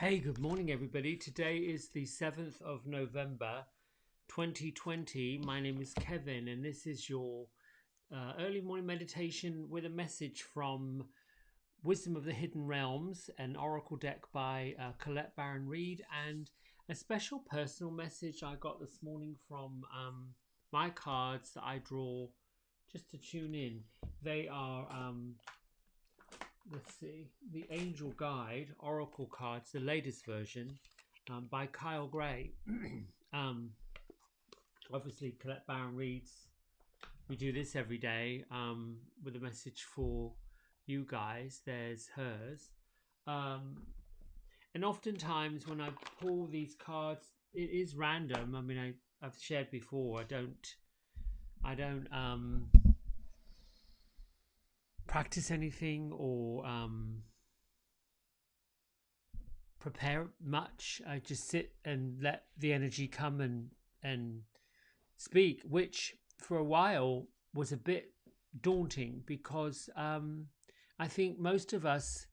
Hey, good morning, everybody. Today is the 7th of November, 2020. My name is Kevin, and this is your early morning meditation with a message from Wisdom of the Hidden Realms, an oracle deck by Colette Baron-Reid, and a special personal message I got this morning from my cards that I draw just to tune in. They are let's see, the Angel Guide Oracle cards, the latest version by Kyle Gray. um, Obviously, Colette Baron-Reid's. We do this every day with a message for you guys. There's hers. And oftentimes when I pull these cards, it is random. I mean, I've shared before. I don't practice anything or prepare much. I just sit and let the energy come and speak, which for a while was a bit daunting because I think most of us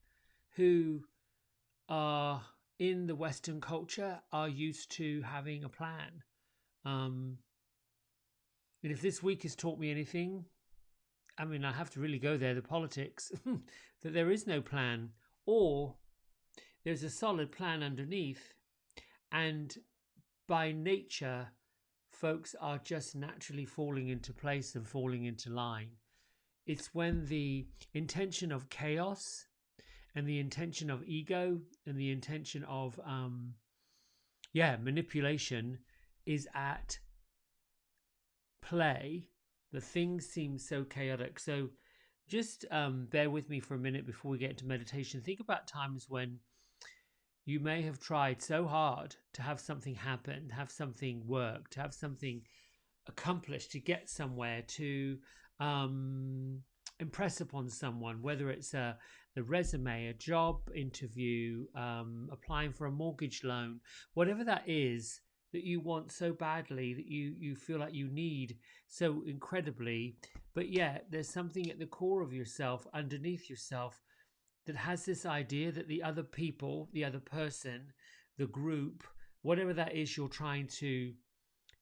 who are in the Western culture are used to having a plan. And if this week has taught me anything, I mean, I have to really go there, the politics, that there is no plan, or there's a solid plan underneath, and by nature, folks are just naturally falling into place and falling into line. It's when the intention of chaos and the intention of ego and the intention of manipulation is at play, the things seem so chaotic. So just bear with me for a minute before we get into meditation. Think about times when you may have tried so hard to have something happen, to have something work, to have something accomplished, to get somewhere, to impress upon someone, whether it's the resume, a job interview, applying for a mortgage loan, whatever that is that you want so badly, that you feel like you need so incredibly, but yet there's something at the core of yourself, underneath yourself, that has this idea that the other people, the other person, the group, whatever that is you're trying to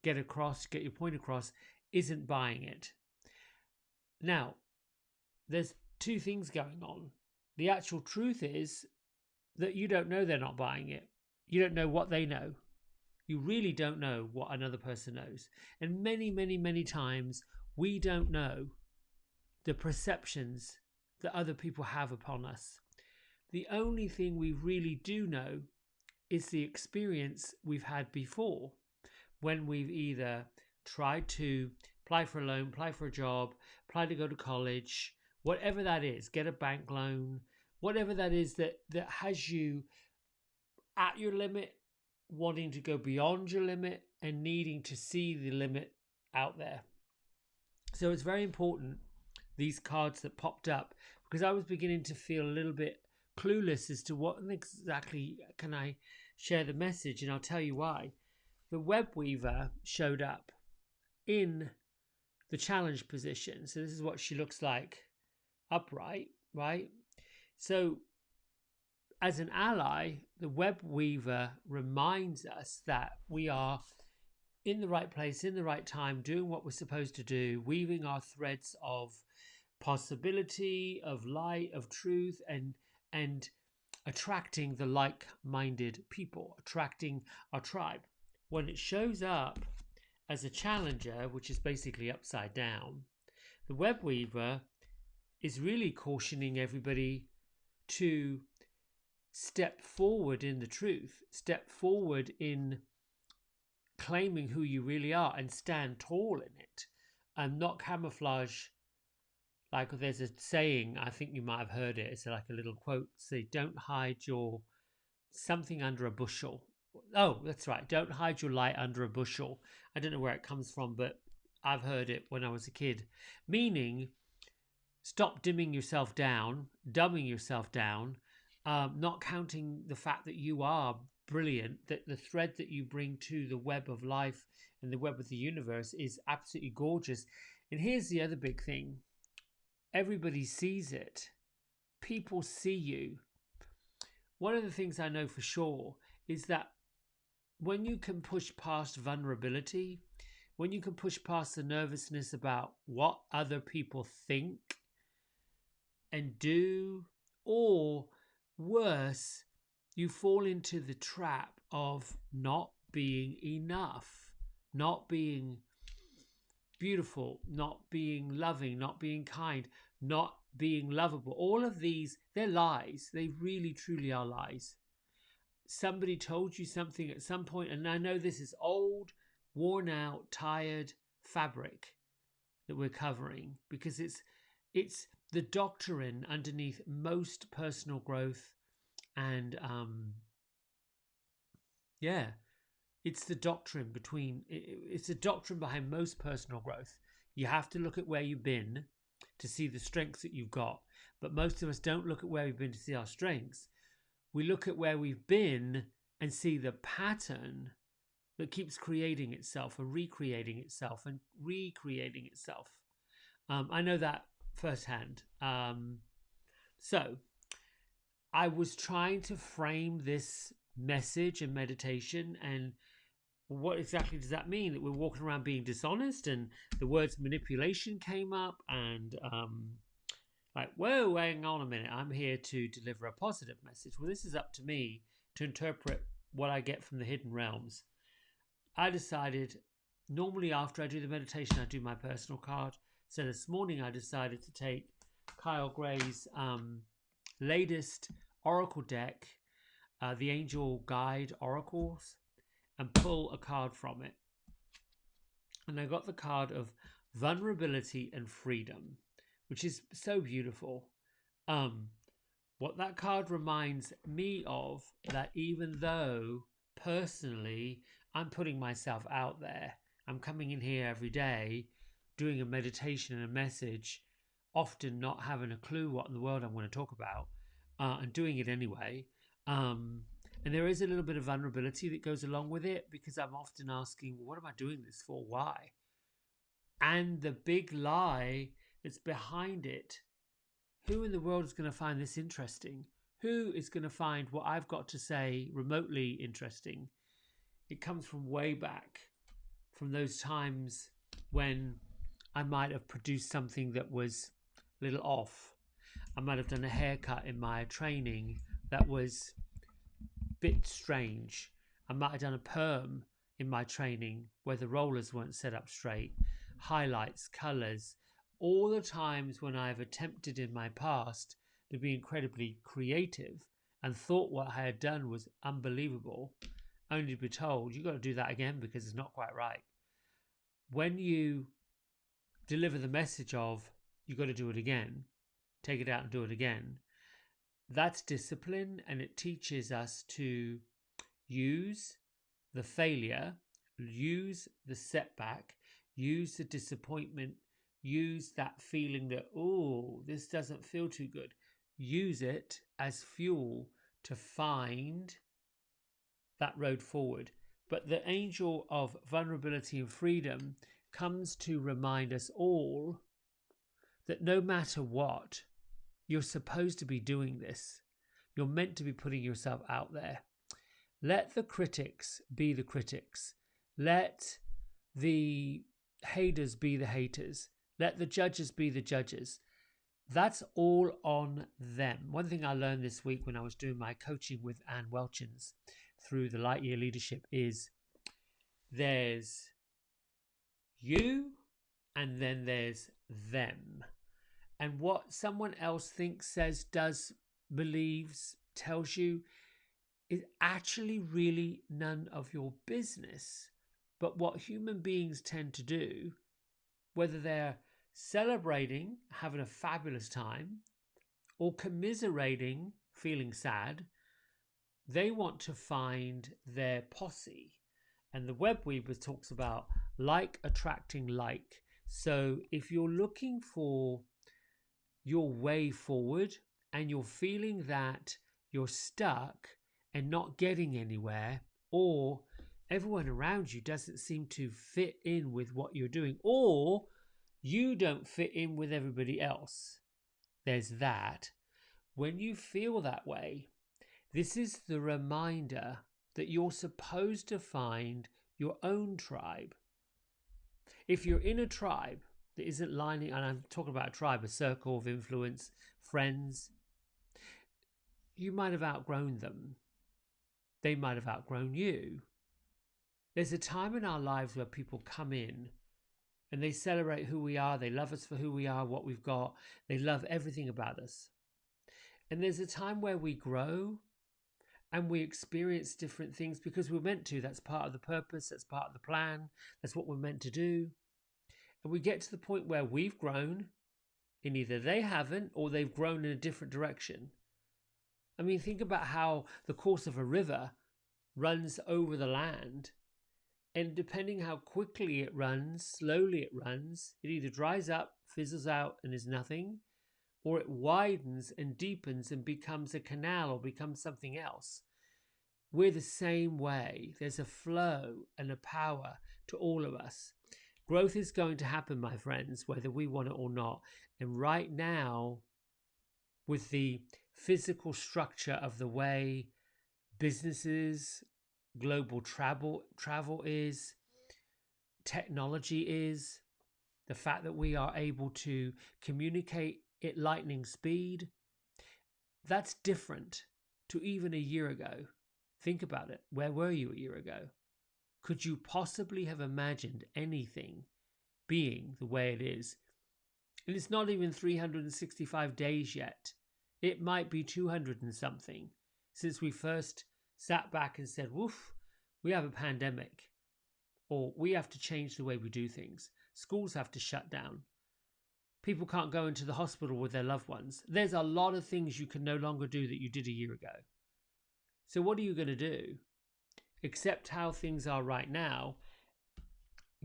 get across, get your point across, isn't buying it. Now, there's two things going on. The actual truth is that you don't know they're not buying it. You don't know what they know. You really don't know what another person knows. And many, many, many times we don't know the perceptions that other people have upon us. The only thing we really do know is the experience we've had before, when we've either tried to apply for a loan, apply for a job, apply to go to college, whatever that is, get a bank loan, whatever that is that has you at your limit, wanting to go beyond your limit and needing to see the limit out there. So it's very important, these cards that popped up, because I was beginning to feel a little bit clueless as to what exactly can I share the message, and I'll tell you why. The web weaver showed up in the challenge position. So this is what she looks like upright, right? So as an ally, the web weaver reminds us that we are in the right place, in the right time, doing what we're supposed to do, weaving our threads of possibility, of light, of truth, and attracting the like-minded people, attracting our tribe. When it shows up as a challenger, which is basically upside down, the web weaver is really cautioning everybody to step forward in the truth, step forward in claiming who you really are and stand tall in it, and not camouflage. Like there's a saying, I think you might have heard it, it's like a little quote, say, don't hide your something under a bushel. Oh, that's right, don't hide your light under a bushel. I don't know where it comes from, but I've heard it when I was a kid, meaning stop dimming yourself down, dumbing yourself down, not counting the fact that you are brilliant, that the thread that you bring to the web of life and the web of the universe is absolutely gorgeous. And here's the other big thing. Everybody sees it. People see you. one of the things I know for sure is that when you can push past vulnerability, when you can push past the nervousness about what other people think and do, or worse, you fall into the trap of not being enough, not being beautiful, not being loving, not being kind, not being lovable. All of these, they're lies. They really, truly are lies. Somebody told you something at some point, and I know this is old, worn out, tired fabric that we're covering, because it's the doctrine underneath most personal growth, and yeah, it's the doctrine it's the doctrine behind most personal growth. You have to look at where you've been to see the strengths that you've got, but most of us don't look at where we've been to see our strengths. We look at where we've been and see the pattern that keeps creating itself and recreating itself and recreating itself. I know that firsthand. So I was trying to frame this message and meditation, and what exactly does that mean? That we're walking around being dishonest, and the words manipulation came up, and like, whoa, hang on a minute, I'm here to deliver a positive message. Well, this is up to me to interpret what I get from the hidden realms. I decided, normally after I do the meditation, I do my personal card. So this morning I decided to take Kyle Gray's latest Oracle deck, the Angel Guide Oracles, and pull a card from it. And I got the card of Vulnerability and Freedom, which is so beautiful. What that card reminds me of, that even though personally I'm putting myself out there, I'm coming in here every day, doing a meditation and a message, often not having a clue what in the world I'm going to talk about, and doing it anyway. And there is a little bit of vulnerability that goes along with it, because I'm often asking, well, what am I doing this for? Why? And the big lie that's behind it, who in the world is going to find this interesting? Who is going to find what I've got to say remotely interesting? It comes from way back, from those times when I might have produced something that was a little off. I might have done a haircut in my training that was a bit strange. I might have done a perm in my training where the rollers weren't set up straight. Highlights, colours, all the times when I've attempted in my past to be incredibly creative and thought what I had done was unbelievable, only to be told, you've got to do that again because it's not quite right. When you deliver the message of, you've got to do it again, take it out and do it again, that's discipline, and it teaches us to use the failure, use the setback, use the disappointment, use that feeling that, oh, this doesn't feel too good. Use it as fuel to find that road forward. But the angel of vulnerability and freedom comes to remind us all that no matter what, you're supposed to be doing this. You're meant to be putting yourself out there. Let the critics be the critics. Let the haters be the haters. Let the judges be the judges. That's all on them. One thing I learned this week when I was doing my coaching with Anne Welchins through the Light Year Leadership is there's you and then there's them. And what someone else thinks, says, does, believes, tells you is actually really none of your business. But what human beings tend to do, whether they're celebrating, having a fabulous time, or commiserating, feeling sad, they want to find their posse. And the Web Weaver talks about like attracting like. So if you're looking for your way forward and you're feeling that you're stuck and not getting anywhere, or everyone around you doesn't seem to fit in with what you're doing, or you don't fit in with everybody else, there's that. When you feel that way, This is the reminder that you're supposed to find your own tribe. If you're in a tribe that isn't lining, and I'm talking about a tribe, a circle of influence, friends, you might have outgrown them. They might have outgrown you. There's a time in our lives where people come in and they celebrate who we are. They love us for who we are, what we've got. They love everything about us. And there's a time where we grow and we experience different things because we're meant to. That's part of the purpose. That's part of the plan. That's what we're meant to do. And we get to the point where we've grown and either they haven't or they've grown in a different direction. I mean, think about how the course of a river runs over the land. And depending how quickly it runs, slowly it runs, it either dries up, fizzles out and is nothing, or it widens and deepens and becomes a canal or becomes something else. We're the same way. There's a flow and a power to all of us. Growth is going to happen, my friends, whether we want it or not. And right now, with the physical structure of the way businesses, global travel is, technology is, the fact that we are able to communicate at lightning speed, that's different to even a year ago. Think about it. Where were you a year ago? Could you possibly have imagined anything being the way it is? And it's not even 365 days yet. It might be 200 and something since we first sat back and said, woof, we have a pandemic, or we have to change the way we do things. Schools have to shut down. People can't go into the hospital with their loved ones. There's a lot of things you can no longer do that you did a year ago. So what are you going to do? Accept how things are right now,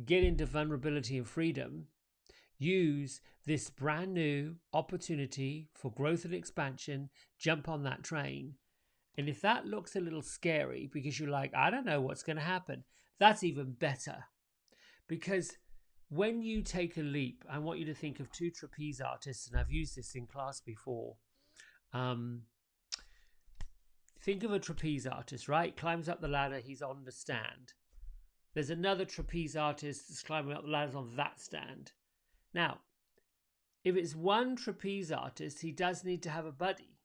get into vulnerability and freedom, use this brand new opportunity for growth and expansion, jump on that train. And if that looks a little scary because you're like, I don't know what's going to happen, that's even better. Because when you take a leap, I want you to think of two trapeze artists, and I've used this in class before. Think of a trapeze artist, right? Climbs up the ladder, he's on the stand. There's another trapeze artist that's climbing up the ladders on that stand. Now, if it's one trapeze artist, he does need to have a buddy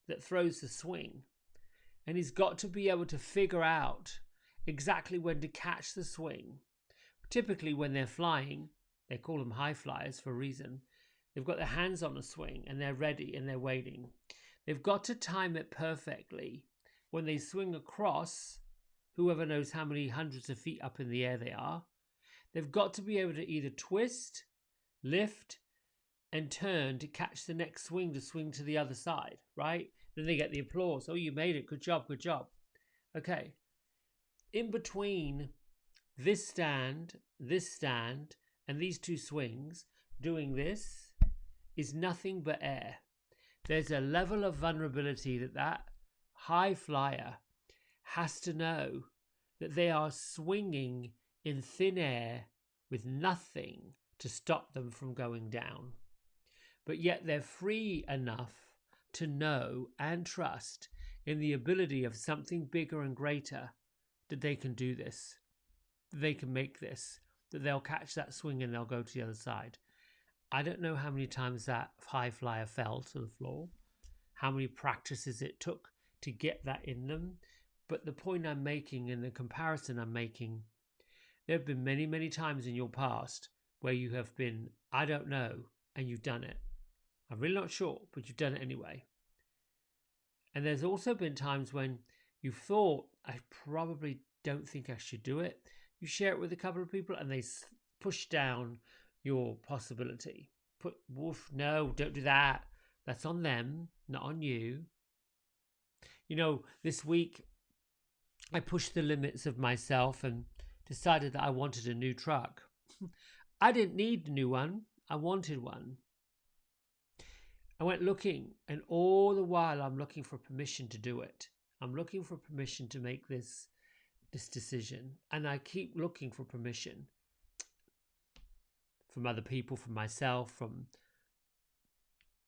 that throws the swing. And he's got to be able to figure out exactly when to catch the swing. Typically when they're flying, they call them high flyers for a reason. They've got their hands on a swing and they're ready and they're waiting. They've got to time it perfectly. When they swing across, whoever knows how many hundreds of feet up in the air they are, they've got to be able to either twist, lift, and turn to catch the next swing to swing to the other side, right? Then they get the applause. Oh, you made it. Good job, good job. Okay. In between this stand, and these two swings, doing this is nothing but air. There's a level of vulnerability that high flyer has to know that they are swinging in thin air with nothing to stop them from going down. But yet they're free enough to know and trust in the ability of something bigger and greater that they can do this, that they can make this, that they'll catch that swing and they'll go to the other side. I don't know how many times that high flyer fell to the floor, how many practices it took to get that in them. But the point I'm making and the comparison I'm making, there have been many, many times in your past where you have been, I don't know, and you've done it. I'm really not sure, but you've done it anyway. And there's also been times when you thought, I probably don't think I should do it. You share it with a couple of people and they push down your possibility. No, don't do that. That's on them, not on you. You know, this week I pushed the limits of myself and decided that I wanted a new truck. I didn't need a new one. I wanted one. I went looking, and all the while I'm looking for permission to do it. I'm looking for permission to make this decision. And I keep looking for permission from other people, from myself,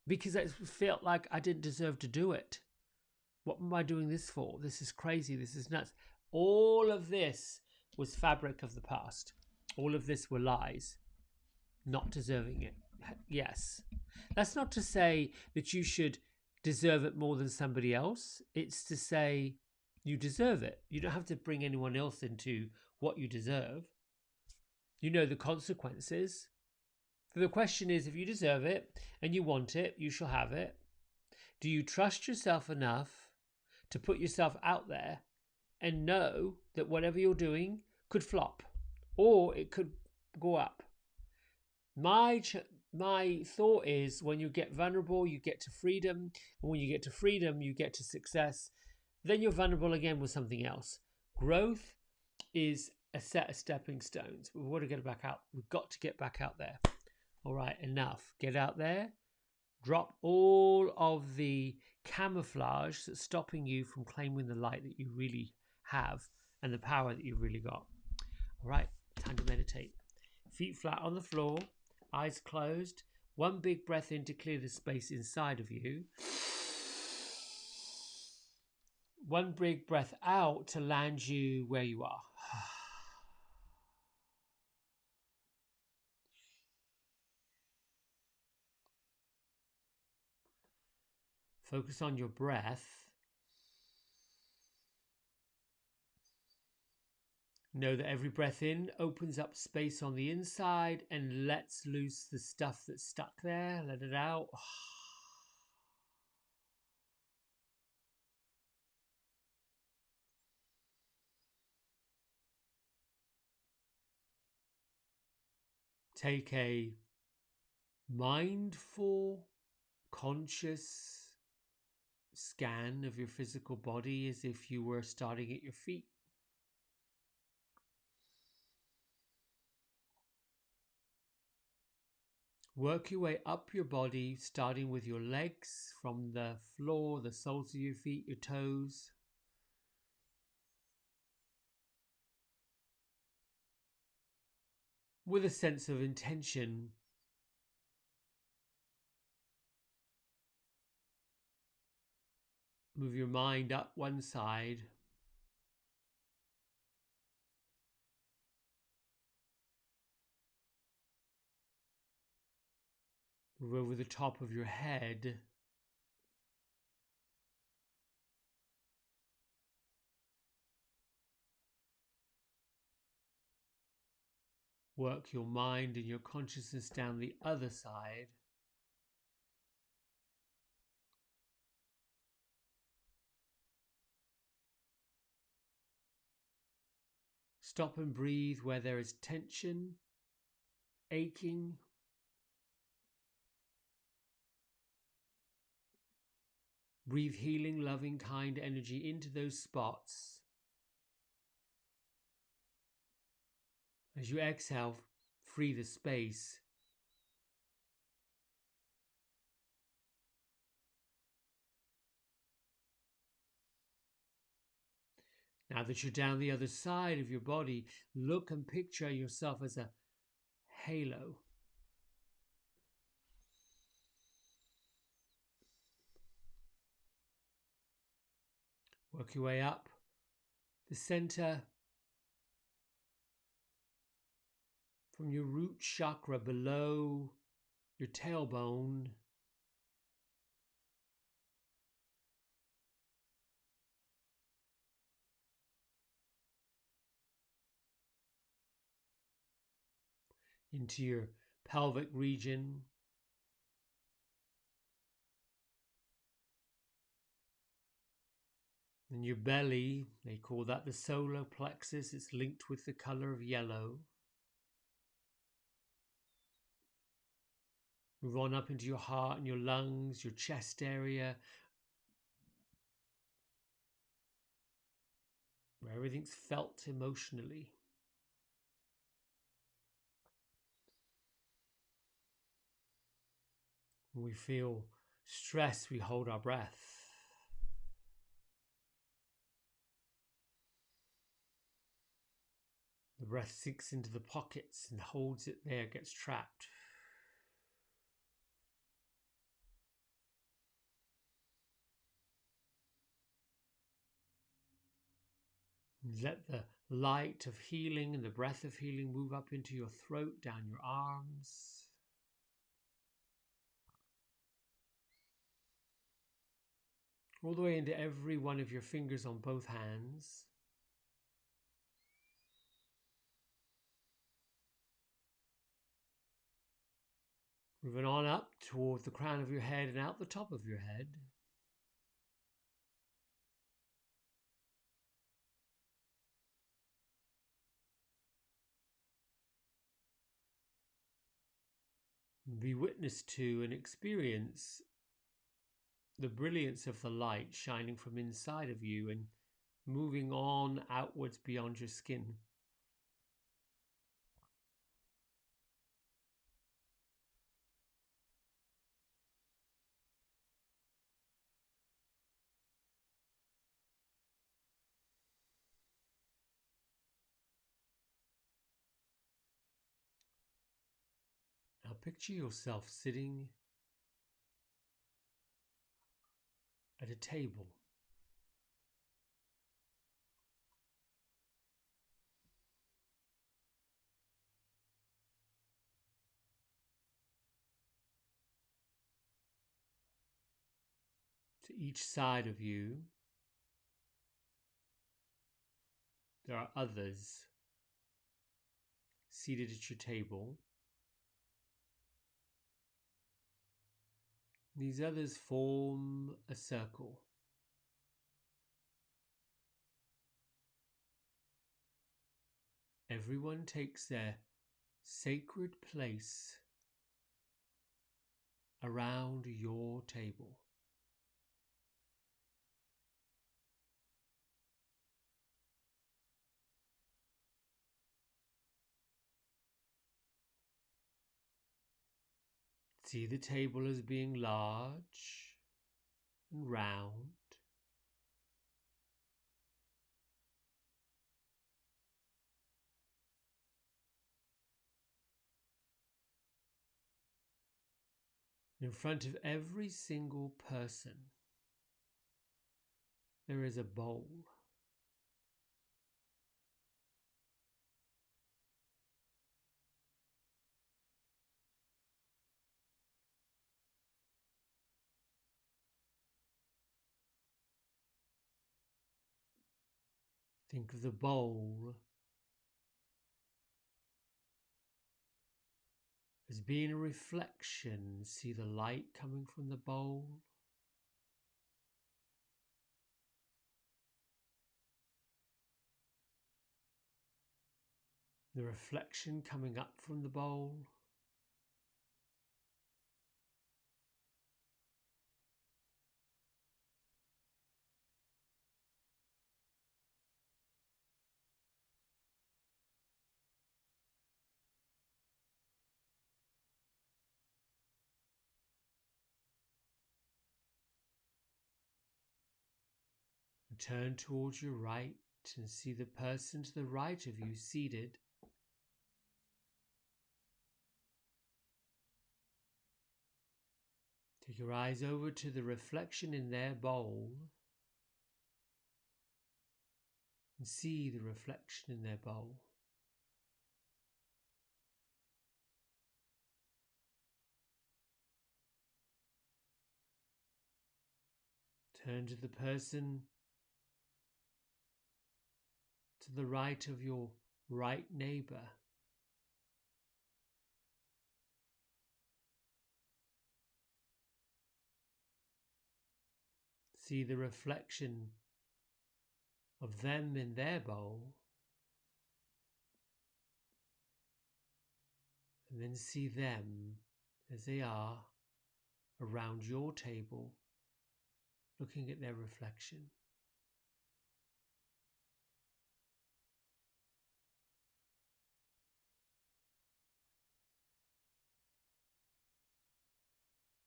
because I felt like I didn't deserve to do it. What am I doing this for? This is crazy. This is nuts. All of this was fabric of the past. All of this were lies, not deserving it. Yes. That's not to say that you should deserve it more than somebody else. It's to say you deserve it. You don't have to bring anyone else into what you deserve. You know the consequences. The question is, if you deserve it and you want it, you shall have it. Do you trust yourself enough to put yourself out there and know that whatever you're doing could flop or it could go up? My thought is, when you get vulnerable, you get to freedom. And when you get to freedom, you get to success. Then you're vulnerable again with something else. Growth is a set of stepping stones. We've got to get back out. We've got to get back out there. All right, enough. Get out there. Drop all of the camouflage that's stopping you from claiming the light that you really have and the power that you've really got. All right, time to meditate. Feet flat on the floor, eyes closed. One big breath in to clear the space inside of you. One big breath out to land you where you are. Focus on your breath. Know that every breath in opens up space on the inside and lets loose the stuff that's stuck there. Let it out. Take a mindful, conscious scan of your physical body as if you were starting at your feet. Work your way up your body, starting with your legs, from the floor, the soles of your feet, your toes. With a sense of intention. Move your mind up one side. Move over the top of your head. Work your mind and your consciousness down the other side. Stop and breathe where there is tension, aching. Breathe healing, loving, kind energy into those spots. As you exhale, free the space. Now that you're down the other side of your body, look and picture yourself as a halo. Work your way up the center from your root chakra below your tailbone. Into your pelvic region. And your belly, they call that the solar plexus. It's linked with the color of yellow. Move on up into your heart and your lungs, your chest area, where everything's felt emotionally. When we feel stress, we hold our breath. The breath sinks into the pockets and holds it there, gets trapped. Let the light of healing and the breath of healing move up into your throat, down your arms. All the way into every one of your fingers on both hands. Moving on up toward the crown of your head and out the top of your head. Be witness to and experience the brilliance of the light shining from inside of you and moving on outwards beyond your skin. Now picture yourself sitting at a table. To each side of you, there are others seated at your table. These others form a circle. Everyone takes their sacred place around your table. See the table as being large and round. In front of every single person, there is a bowl. Think of the bowl as being a reflection. See the light coming from the bowl. The reflection coming up from the bowl. And turn towards your right and see the person to the right of you seated. Take your eyes over to the reflection in their bowl and see the reflection in their bowl. Turn to the person to the right of your right neighbor. See the reflection of them in their bowl, and then see them as they are around your table, looking at their reflection.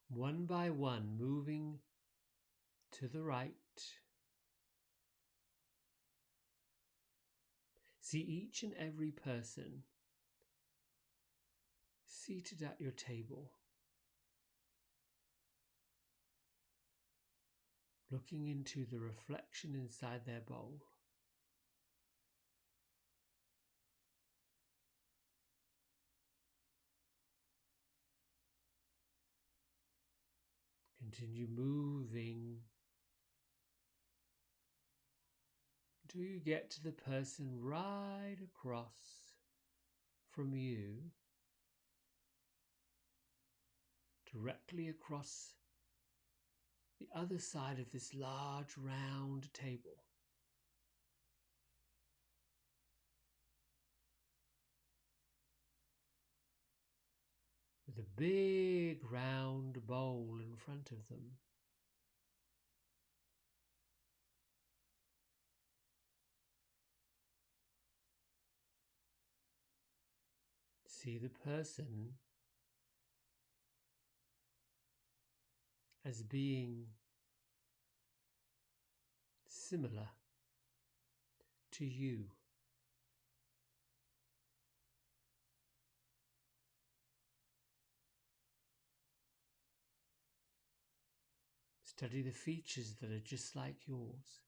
One by one, moving to the right. See each and every person seated at your table, looking into the reflection inside their bowl. Continue moving until you get to the person right across from you, directly across the other side of this large round table. With a big round bowl in front of them. See the person as being similar to you. Study the features that are just like yours.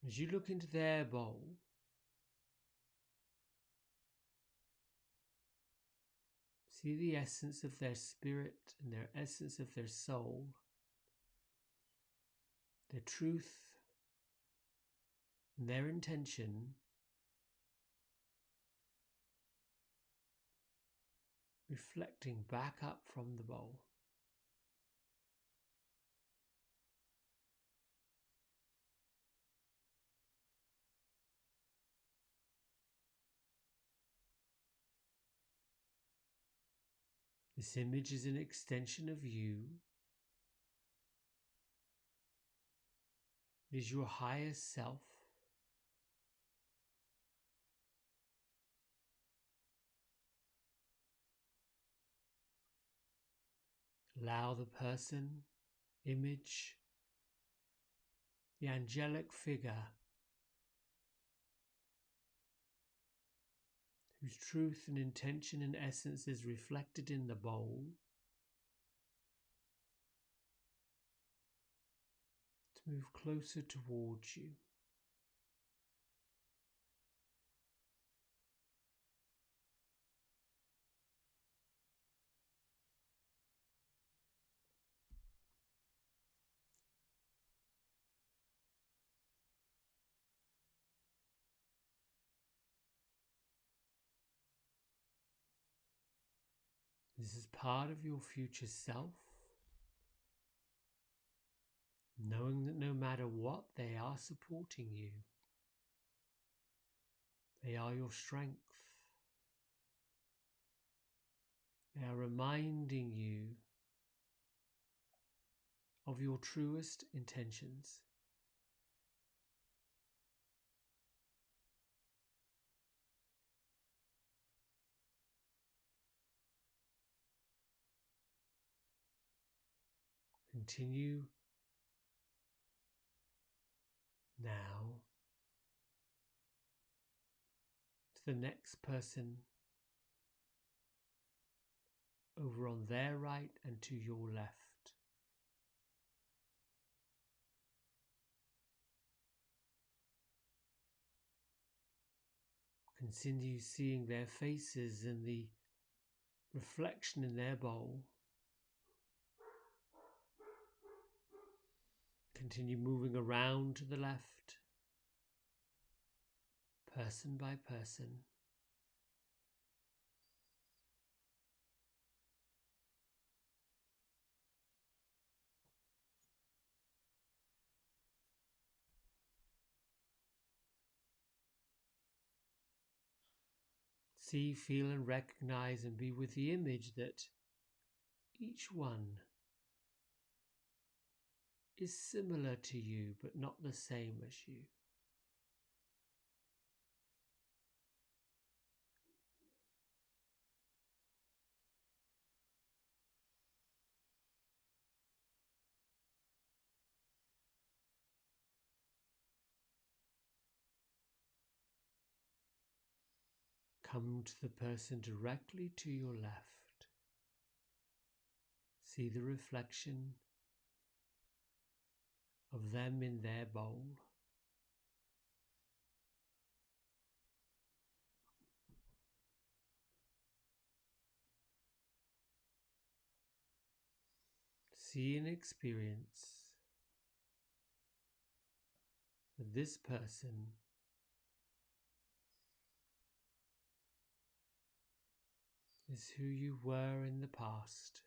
As you look into their bowl, see the essence of their spirit and their essence of their soul, their truth and their intention reflecting back up from the bowl. This image is an extension of you. It is your highest self. Allow the person, image, the angelic figure whose truth and intention and essence is reflected in the bowl to move closer towards you. This is part of your future self, knowing that no matter what, they are supporting you. They are your strength. They are reminding you of your truest intentions. Continue now to the next person over on their right and to your left. Continue seeing their faces and the reflection in their bowl. Continue moving around to the left, person by person. See, feel and recognize and be with the image that each one is similar to you but not the same as you. Come to the person directly to your left. See the reflection of them in their bowl. see and experience that this person is who you were in the past.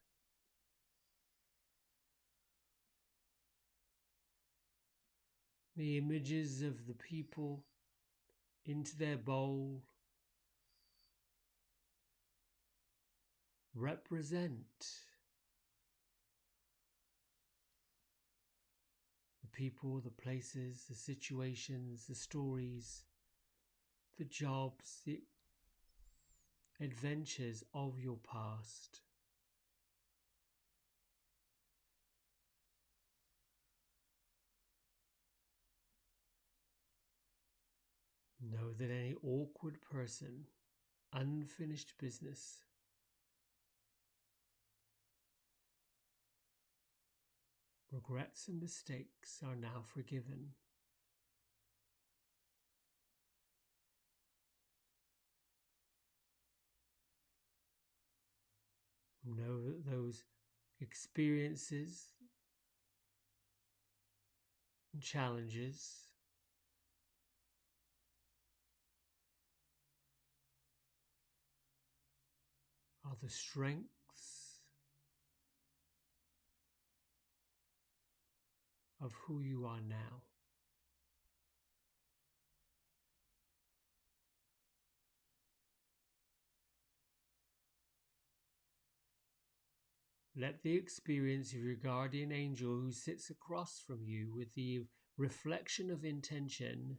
The images of the people into their bowl represent the people, the places, the situations, the stories, the jobs, the adventures of your past. Know that any awkward person, unfinished business, regrets and mistakes are now forgiven. Know that those experiences and challenges are the strengths of who you are now. Let the experience of your guardian angel who sits across from you with the reflection of intention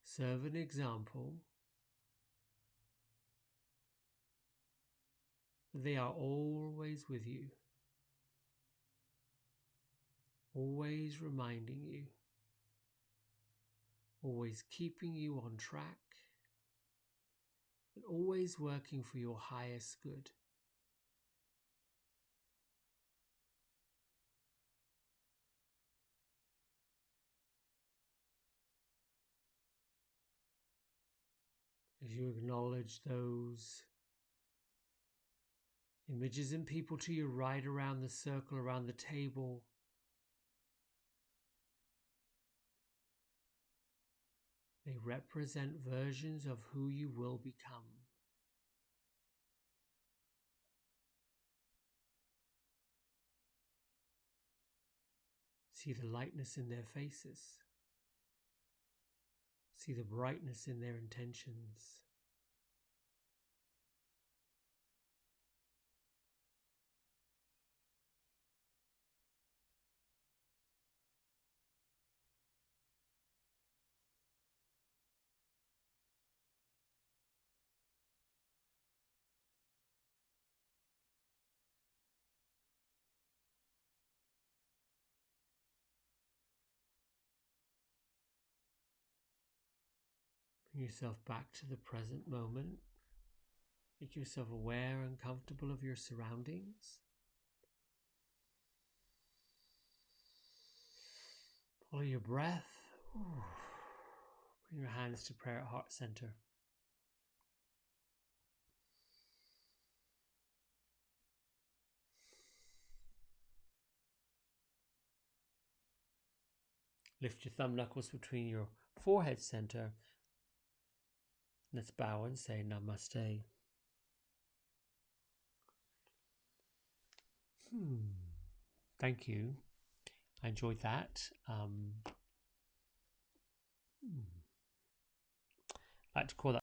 serve an example. They are always with you, always reminding you, always keeping you on track, and always working for your highest good. As you acknowledge those images and people to your right around the circle, around the table, they represent versions of who you will become. See the lightness in their faces. See the brightness in their intentions. Bring yourself back to the present moment. Make yourself aware and comfortable of your surroundings. Follow your breath. Bring your hands to prayer at heart center. Lift your thumb knuckles between your forehead center. Let's bow and say Namaste. Thank you. I enjoyed that. I like to call that